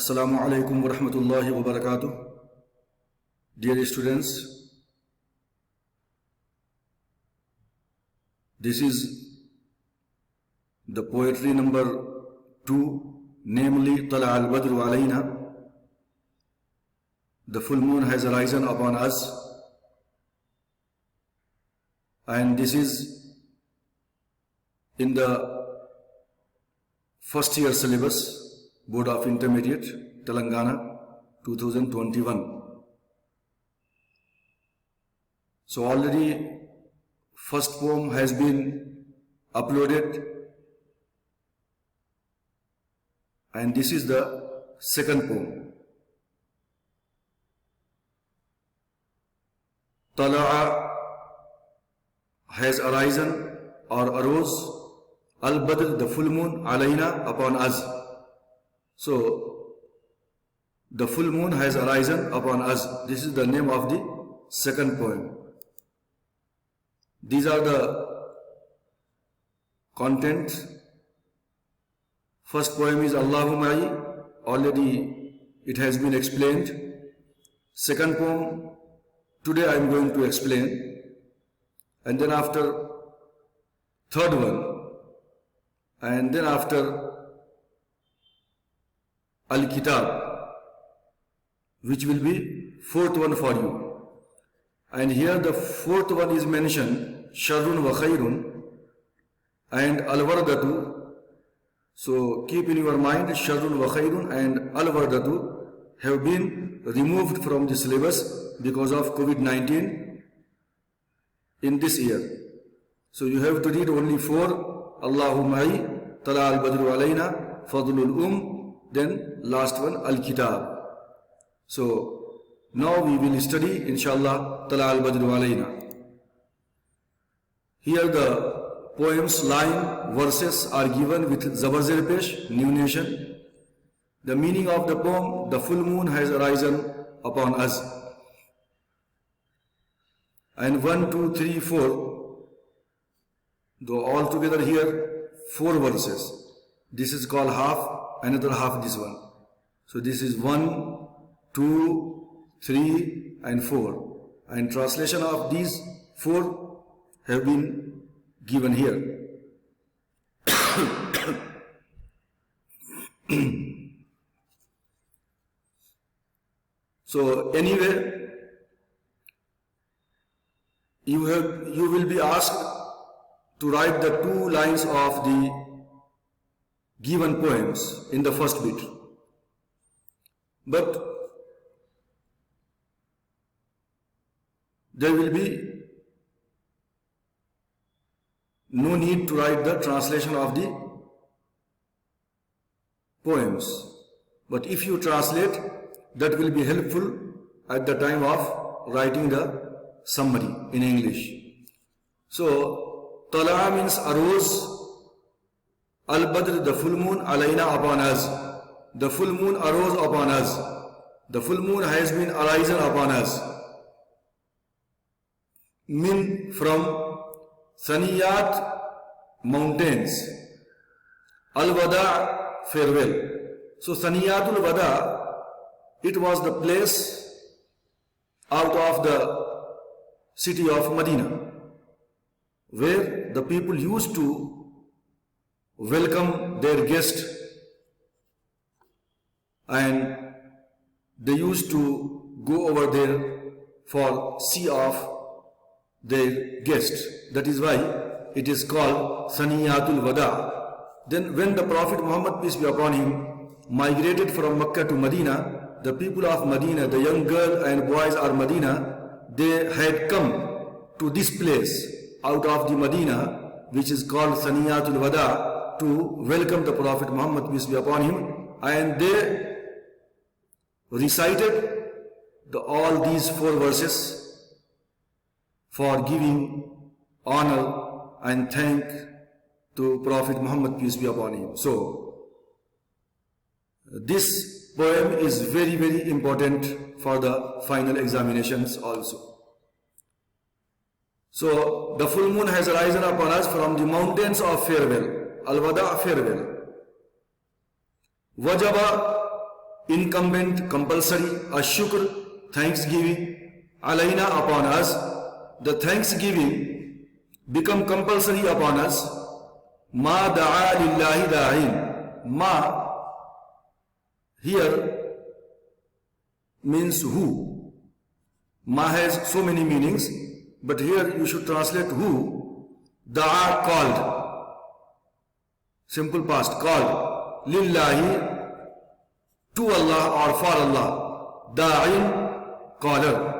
Assalamu alaikum wa rahmatullahi wa barakatuh. Dear students, this is the poetry number 2, namely Tala al-Badru alayna. The full moon has arisen upon us, and this is in the first year syllabus, Board of Intermediate, Telangana, 2021. So already first poem has been uploaded, and this is the second poem. Tala'a has arisen or arose, al-Badr, the full moon, alayna, upon us. So, the full moon has arisen upon us. This is the name of the second poem. These are the contents. First poem is Allahumma, already it has been explained. Second poem, today I am going to explain. And then after, third one. And then after, Al-Kitab, which will be fourth one for you. And here the fourth one is mentioned, Sharrun wa Khairun and Al-Wardatu. So keep in your mind, Sharrun wa Khairun and Al-Wardatu have been removed from the syllabus because of COVID-19 in this year. So you have to read only 4, Allahumma, Tala al-Badru alayna, Fadlul then last one, Al-Kitab. So now we will study, inshallah, Tala al-Badru alayna. Here the poem's line, verses are given with Zabar Zer Pesh, new nation. The meaning of the poem, the full moon has arisen upon us. And 1, 2, 3, 4, though all together here 4 verses. This is called half, another half this one. So this is 1, 2, 3 and 4. And translation of these 4 have been given here. So anyway, you will be asked to write the 2 lines of the given poems in the first bit. But there will be no need to write the translation of the poems. But if you translate, that will be helpful at the time of writing the summary in English. So, Tala means arose, Al-Badr, the full moon, alayna, upon us. The full moon arose upon us. The full moon has been arisen upon us. Min, from Saniyat, mountains. Al-Wada, farewell. So Saniyatul Wada, it was the place out of the city of Medina, where the people used to welcome their guest, and they used to go over there for see of their guest. That is why it is called Saniyatul Wada. Then when the Prophet Muhammad, peace be upon him, migrated from Mecca to Medina, the people of Medina, the young girl and boys of Medina, they had come to this place out of the Medina, which is called Saniyatul Wada, to welcome the Prophet Muhammad, peace be upon him, and they recited all these 4 verses for giving honor and thank to Prophet Muhammad, peace be upon him. So this poem is very, very important for the final examinations also. So the full moon has arisen upon us from the mountains of farewell. Al-Wada, farewell. Wajaba, incumbent, compulsory, ashukr, thanksgiving, alayna, upon us. The thanksgiving become compulsory upon us. Ma da'a lillahi da'in. Ma here means who. Ma has so many meanings, but here you should translate who. Da'a, called. Simple past, called. Lillahi, to Allah or for Allah. Da'in, caller.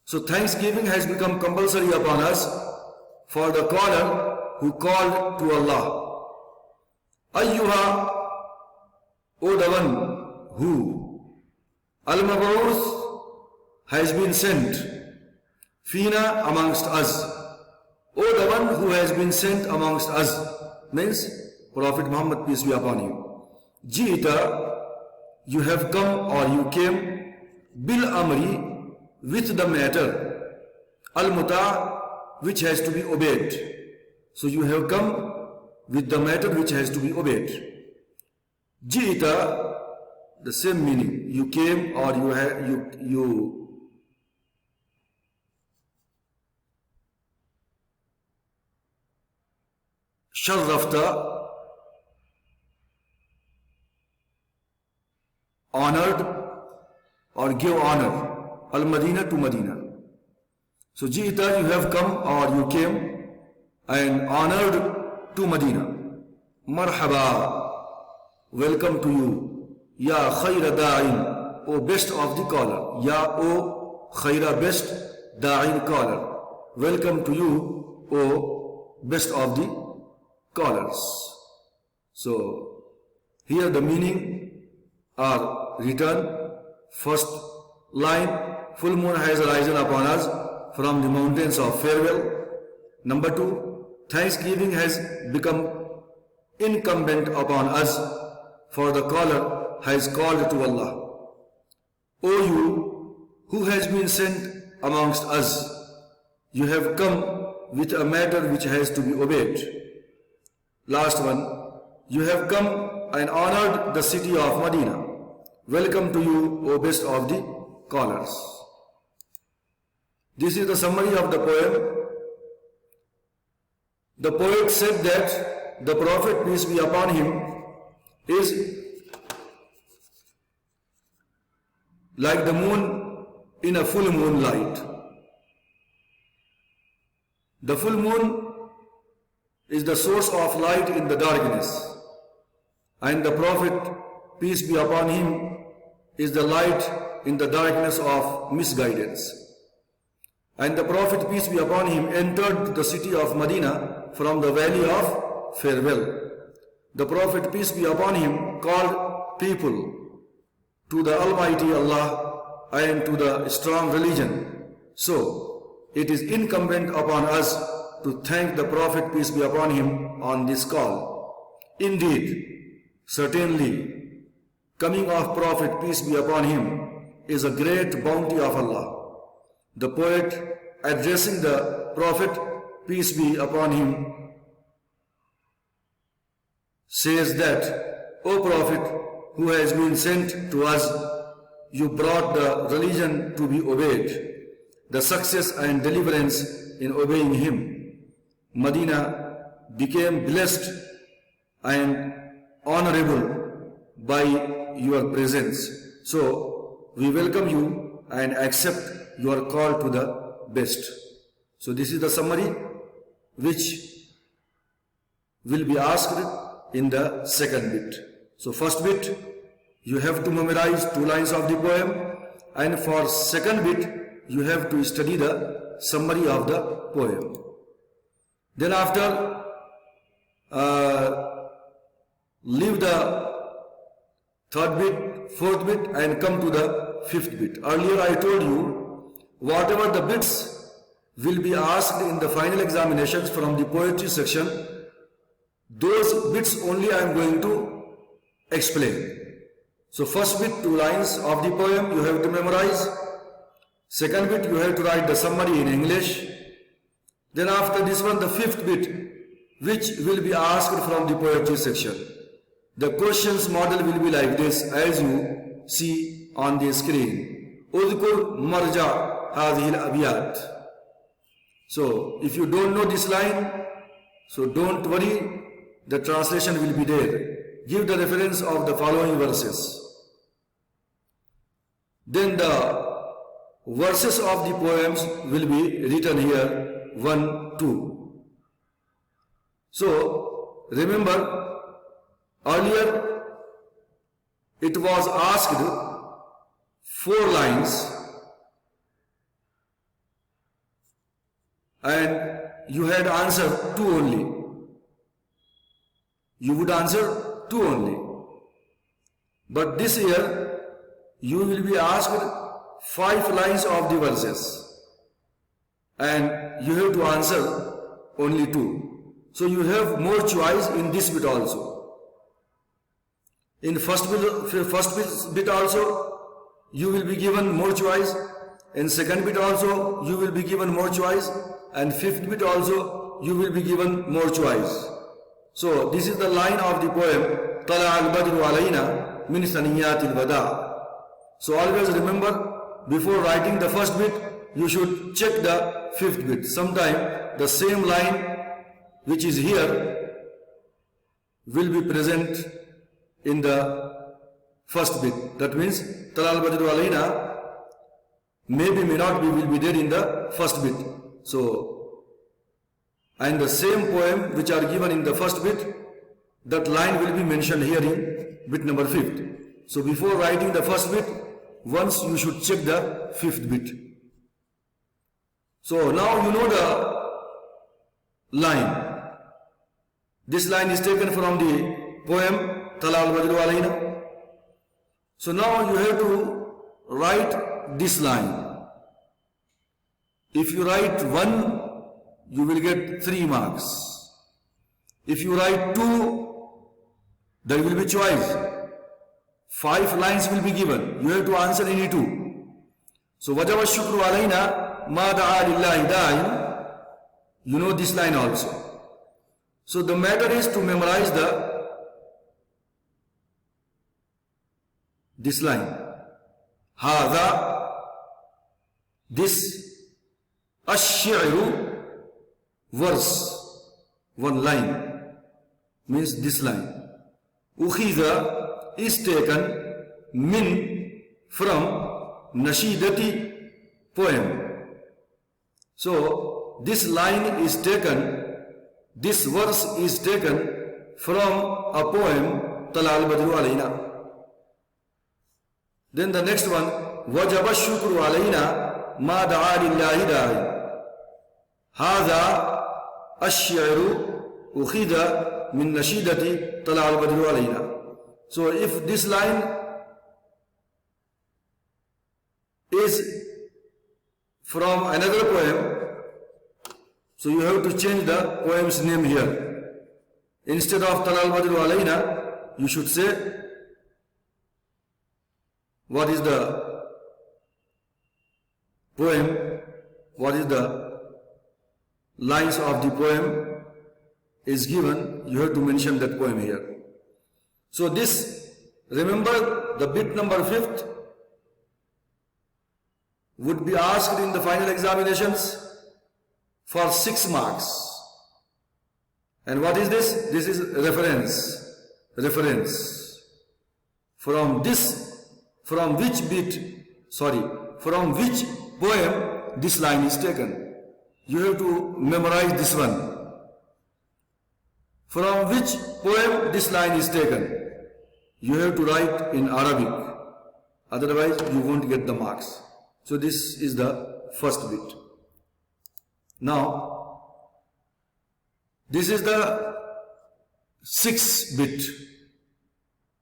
So thanksgiving has become compulsory upon us for the caller who called to Allah. Ayyuha, O the one who. Al-Mab'uth has been sent. Fina, amongst us. O the one who has been sent amongst us. Means Prophet Muhammad, peace be upon him. Jita, you have come or you came. Bil amri, with the matter. Al-muta, which has to be obeyed. So you have come with the matter which has to be obeyed. Jita, the same meaning. You came or you Sharrafta, honored or give honor. Al-Madina, to Medina. So Jita, you have come or you came and honored to Medina. Marhaba, welcome to you. Ya khayra da'in, O best of the caller. Ya O khayra, best, da'in, caller. Welcome to you, O best of the callers. So here the meaning are written. First line, full moon has arisen upon us from the mountains of farewell. Number 2, thanksgiving has become incumbent upon us for the caller has called to Allah. O you who has been sent amongst us, you have come with a matter which has to be obeyed. Last one, you have come and honored the city of Medina. Welcome to you, O best of the callers. This is the summary of the poem. The poet said that the Prophet, peace be upon him, is like the moon in a full moonlight. The full moon is the source of light in the darkness, and the Prophet, peace be upon him, is the light in the darkness of misguidance. And the Prophet, peace be upon him, entered the city of Medina from the valley of farewell. The Prophet, peace be upon him, called people to the Almighty Allah and to the strong religion. So, it is incumbent upon us to thank the Prophet, peace be upon him, on this call. Indeed, certainly, coming of Prophet, peace be upon him, is a great bounty of Allah. The poet, addressing the Prophet, peace be upon him, says that, O Prophet, who has been sent to us, you brought the religion to be obeyed, the success and deliverance in obeying him. Medina became blessed and honorable by your presence. So, we welcome you and accept your call to the best. So, this is the summary which will be asked in the second bit. So, first bit, you have to memorize 2 lines of the poem, and for second bit, you have to study the summary of the poem. Then after, leave the third bit, fourth bit, and come to the fifth bit. Earlier I told you, whatever the bits will be asked in the final examinations from the poetry section, those bits only I am going to explain. So first bit, 2 lines of the poem you have to memorize. Second bit, you have to write the summary in English. Then after this one, the fifth bit, which will be asked from the poetry section. The questions model will be like this as you see on the screen. Udhkur marja hadhil abiyat. So if you don't know this line, so don't worry, the translation will be there. Give the reference of the following verses. Then the verses of the poems will be written here, 1, 2. So remember, earlier it was asked 4 lines and you had answered 2 only. You would answer 2 only. But this year you will be asked 5 lines of the verses and you have to answer only 2. So you have more choice in this bit also. In first bit also you will be given more choice. In second bit also you will be given more choice. And fifth bit also you will be given more choice. So this is the line of the poem Tala al-Badru alayna min saniyat al-wada. So always remember, before writing the first bit, you should check the fifth bit. Sometime the same line which is here will be present in the first bit. That means Tala al-Badru alayna maybe may not be, will be there in the first bit. So, and the same poem which are given in the first bit, that line will be mentioned here in bit number 5th. So before writing the first bit, once you should check the 5th bit. So now you know the line. This line is taken from the poem Tala al-Badru alayna. So now you have to write this line. If you write 1, you will get 3 marks. If you write 2, there will be choice. 5 lines will be given. You have to answer any 2. So wajaba shukru alayna ma da'a lillahi da'in. You know this line also. So the matter is to memorize this line. Hadha, this ash-shi'ru, verse, 1 line, means this line. Ukhidha is taken min, from nashidati, poem. So this line is taken, this verse is taken from a poem Tala al-Badru alayna. Then the next one, wajaba shukru alayna ma da'a lillahi da'i. هذا الشعر أخذ من نشيدة طلع البدر علينا. So if this line is from another poem, so you have to change the poem's name here. Instead of Tala al-Badru alayna, you should say what is the poem, what is the lines of the poem is given, you have to mention that poem here. So this, remember the bit number 5th would be asked in the final examinations for 6 marks. And what is this? This is reference. Reference. From which poem this line is taken. You have to memorize this one. From which poem this line is taken. You have to write in Arabic. Otherwise, you won't get the marks. So this is the first bit. Now, this is the 6th bit.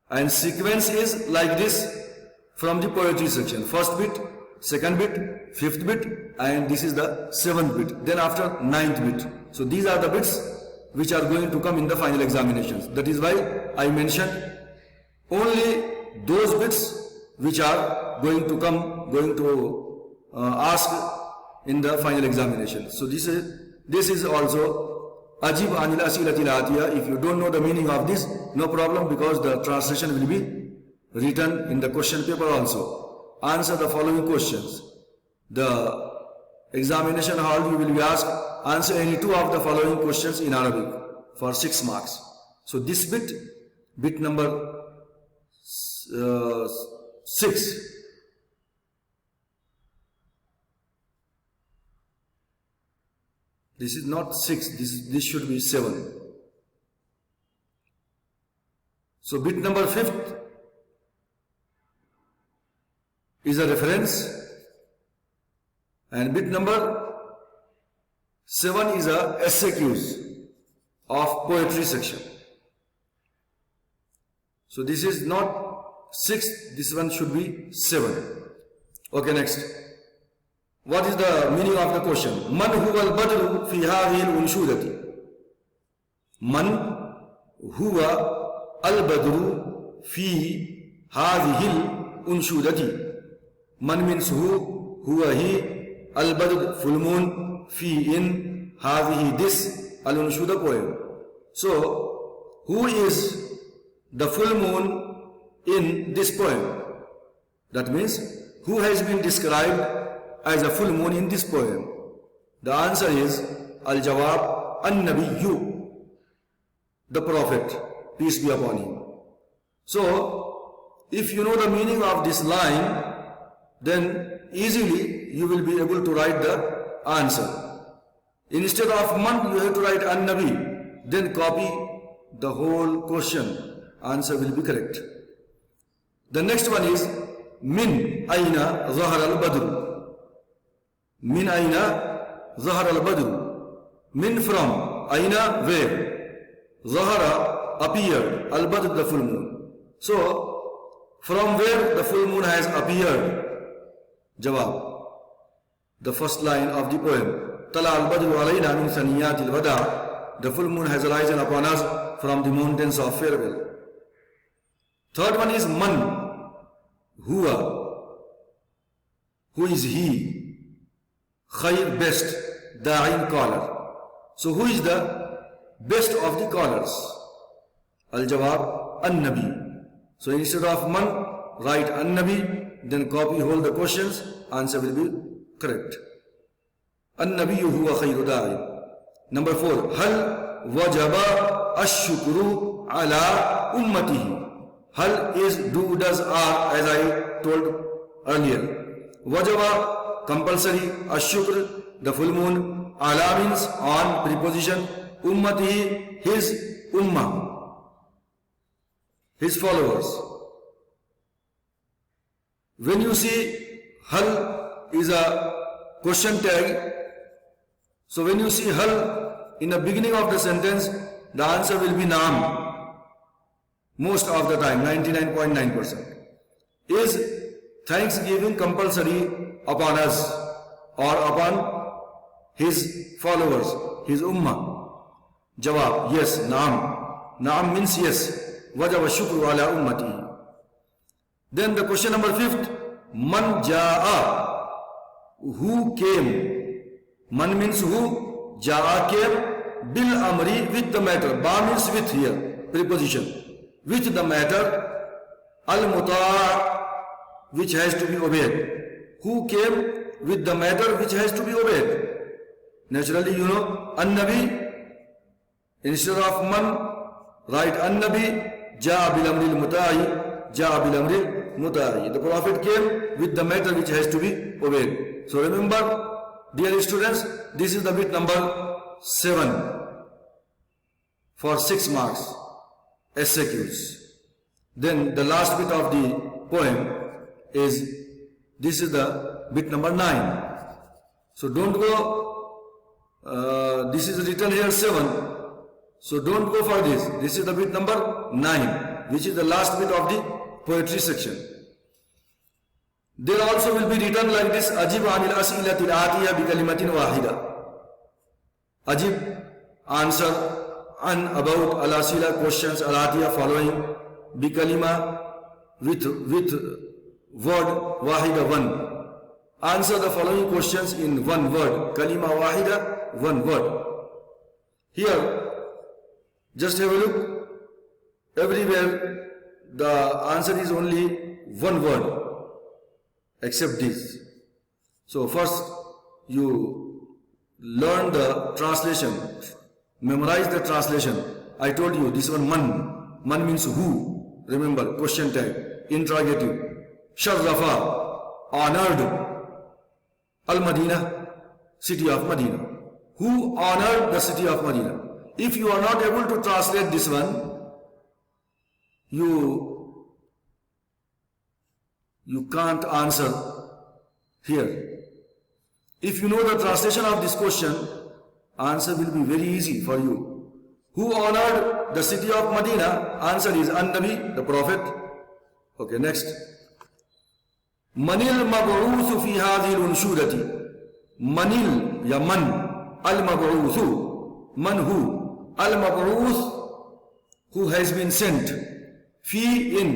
And sequence is like this from the poetry section. First bit, second bit, 5th bit, and this is the 7th bit. Then after 9th bit. So these are the bits which are going to come in the final examinations. That is why I mentioned only those bits which are going to ask in the final examination. So this is also Ajib anil asilatil atiya. If you don't know the meaning of this, no problem, because the translation will be written in the question paper also. Answer the following questions. The examination hall you will be asked, answer any two of the following questions in Arabic for 6 marks. So this bit number 6. This is not 6, this should be 7. So bit number 5th is a reference, and bit number 7 is a SAQs of poetry section. So this is not 6, this one should be 7. Okay, next. What is the meaning of the question? Man huwa al-badru fi hadhihi al-unshudati. Man huwa al-badru fi hadhihi al-unshudati. Man means who, huwa he, al-badr full moon, fi in, hadhihi this, al-unshuda poem. So, who is the full moon in this poem? That means, who has been described as a full moon in this poem? The answer is Al-Jawab An-Nabiyyu, the Prophet, peace be upon him. So, if you know the meaning of this line, then easily you will be able to write the answer. Instead of man, you have to write An-Nabi, then copy the whole question. Answer will be correct. The next one is Min Aina Zahar al-Badru. Min Aina Zahar al-Badru. Min from, Aina where, Zahara appeared, al-Badr the full moon. So, from where the full moon has appeared? Jawab. The first line of the poem. Tala al-Badru alayna min saniyat al-Wada. The full moon has arisen upon us from the mountains of farewell. Third one is Man. Huwa. Who is he? Khair, best, da'in, caller. So who is the best of the callers? Al-Jawab, An-Nabi. So instead of man, write An-Nabi, then copy all the questions, answer will be correct. An-Nabi huwa khairu da'in. Number 4, Hal wajaba ash-shukru ala ummatihi. Hal is do, does, are, as I told earlier. Wajaba, compulsory, ash-shukr, the full moon, ala means on, preposition, ummatihi, his ummah, his followers. When you see hal is a question tag, so when you see hal in the beginning of the sentence, the answer will be naam. Most of the time, 99.9%. Is thanksgiving compulsory upon us or upon his followers, his ummah? Jawab, yes, naam. Naam means yes. Wajaba shukru ala ummati. Then the question number 5th, Man ja'a. Who came? Man means who, ja'a came, bil amri with the matter. Ba means with here, preposition. With the matter, al-muta' which has to be obeyed. Who came with the matter which has to be obeyed? Naturally, you know, An-Nabi, instead of man, write An-Nabi, Ja'a bil amril muta'i, Ja'a bil amril muta'i. The Prophet came with the matter which has to be obeyed. So remember, dear students, this is the bit number 7 for 6 marks, SAQs. Then the last bit of the poem is, this is the bit number 9. So don't go, this is written here 7. So don't go for this. This is the bit number 9, which is the last bit of the poetry section. There also will be written like this, Ajib anil as'ilatil atiya bi kalimatin wahida. Ajib, answer, an about al-asila, questions, al-atiya, following, bi kalima, with word, wahida, one. Answer the following questions in one word. Kalima wahida, one word. Here, just have a look. Everywhere the answer is only one word, except this. So first you learn the translation, memorize the translation. I told you this one, man. Man means who. Remember, question tag, interrogative. Sharrafa, honored. Al-Madina, city of Medina. Who honored the city of Medina? If you are not able to translate this one, you can't answer here. If you know the translation of this question, answer will be very easy for you. Who honored the city of Medina? Answer is An-Nabi, the Prophet. Okay, next. Manil mab'uthu fi hadhihi al-unshudati. Manil ya man, al-mab'uthu, man who, al-mab'uth, who has been sent, fi in,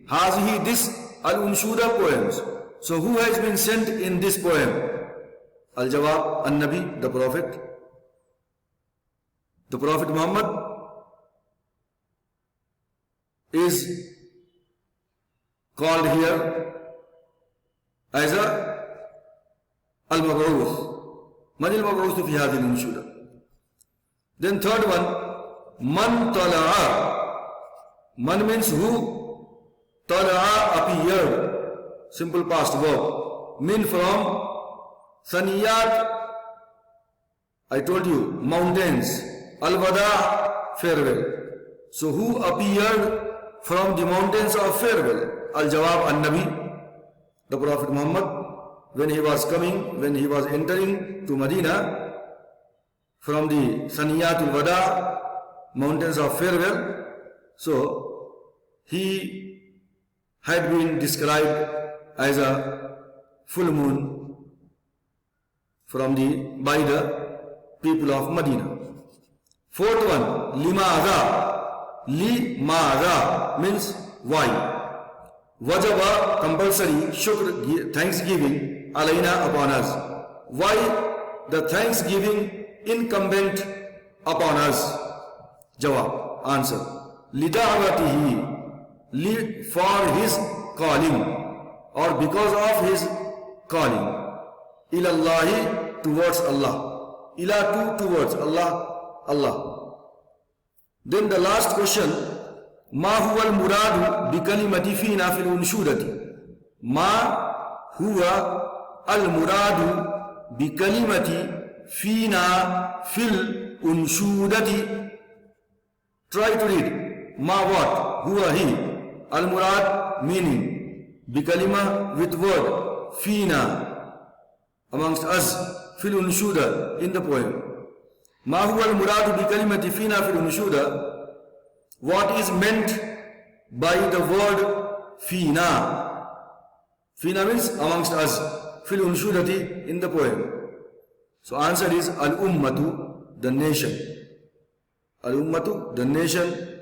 hazihi this, al-unshuda poems. So who has been sent in this poem? Al-Jawab, An-Nabi, the Prophet. The Prophet Muhammad is called here as a Al-Mab'uth. Man al-Mab'uth fi hadhihi al-unshuda. Then third one, Man tala'a. Man means who? Tala'a appeared. Simple past verb. Min from Saniyat. I told you, mountains. Al-Wada, farewell. So who appeared from the mountains of farewell? Al-Jawab, An-Nabi, the Prophet Muhammad. When he was coming, when he was entering to Medina from the Saniyatul Wada, mountains of farewell, so he had been described as a full moon by the people of Medina. Fourth one, Limadha. Limadha means why. Wajaba, compulsory, shukr, thanksgiving, alayna, upon us. Why the thanksgiving incumbent upon us? Jawab, answer. Lida'watihi, for his calling, or because of his calling. Ilallahi, towards Allah. Ila, towards Allah, Allah. Then the last question, Ma huwa al-muradu bi kalimati fina fil unshudati. Ma huwa al-muradu bi kalimati fina fil unshudati. Try to read. Ma what? Huwa he. Al-murad meaning. Bi kalima with word. Fina amongst us. Fil unshuda in the poem. Ma huwa al-muradu bi kalimati fina fil unshuda. What is meant by the word Fina? Fina means amongst us. Fil unshudati in the poem. So answer is Al-Ummatu, the nation. Al-Ummatu, the nation.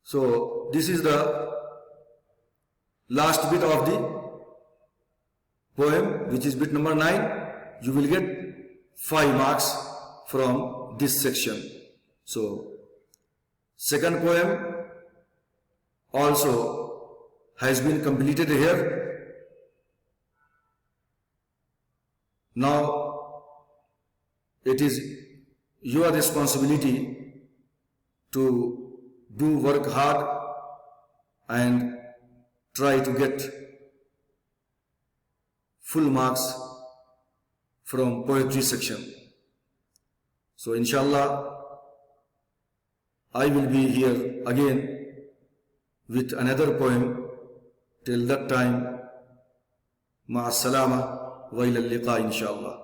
So this is the last bit of the poem, which is bit number 9. You will get 5 marks from this section. So second poem also has been completed here. Now it is your responsibility to do work hard and try to get full marks from poetry section. So inshallah, I will be here again with another poem. Till that time, ma'as salama wa ila al-liqa inshallah.